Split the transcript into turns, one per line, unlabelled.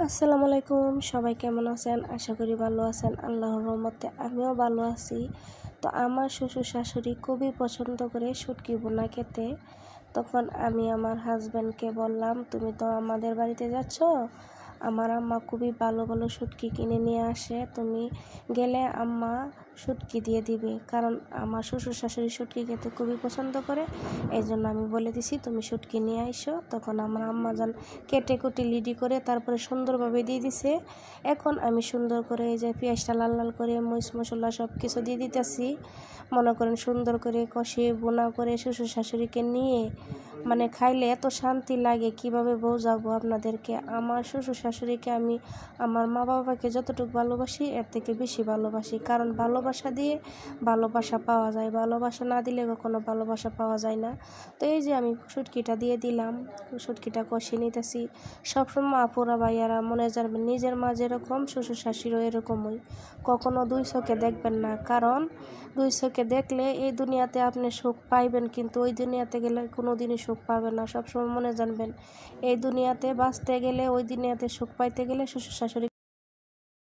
আসসালামু আলাইকুম, সবাই কেমন আছেন? আশা করি ভালো আছেন। আল্লাহর রহমতে আমিও ভালো আছি। তো আমার শ্বশুর শাশুড়ি খুবই পছন্দ করে শুটকি ভুনা খেতে। তখন আমি আমার হাজব্যান্ডকে বললাম, তুমি তো আমাদের বাড়িতে যাচ্ছ, আমার আম্মা খুবই ভালো ভালো শুটকি কিনে নিয়ে আসে, তুমি গেলে আম্মা শুটকি দিয়ে দিবে। কারণ আমার শ্বশুর শাশুড়ি শুটকি খেতে খুবই পছন্দ করে, এই জন্য আমি বলে দিছি তুমি শুটকি নিয়ে আইসো। তখন আমার আম্মা যান কেটে কুটি লিডি করে তারপরে সুন্দরভাবে দিয়ে দিছে। এখন আমি সুন্দর করে এই যে পেঁয়াজটা লাল লাল করে মরিচ মশলা সব কিছু দিয়ে দিতেছি। মনে করেন সুন্দর করে কষিয়ে বোনা করে শ্বশুর শাশুড়িকে নিয়ে খাইলে এত শান্তি লাগে, কিভাবে বোঝাবো আপনাদেরকে। আমার শ্বশুর শাশুড়িকে আমি আমার মা বাবাকে যতটুকু ভালোবাসি এর থেকে বেশি ভালোবাসি, কারণ ভালোবাসা দিয়ে ভালোবাসা পাওয়া যায়, ভালোবাসা না দিলে কখনো ভালোবাসা পাওয়া যায় না। তো এই যে আমি শুটকিটা দিয়ে দিলাম, শুটকিটা কষিয়ে নিতেছি। সবসময় আপুরা ভাইয়ারা মনে জানবেন, নিজের মা যেরকম শ্বশুর শাশুড়িও এরকমই, কখনো দুই চোখে দেখবেন না। কারণ দুই চোখে দেখলে এই দুনিয়াতে আপনি সুখ পাইবেন, কিন্তু ওই দুনিয়াতে গেলে কোনো দিনই সুখ পাবেন না। সবসময় মনে জানবেন, এই দুনিয়াতে বাঁচতে গেলে, ওই দুনিয়াতে সুখ পাইতে গেলে শ্বশুর শাশুড়ি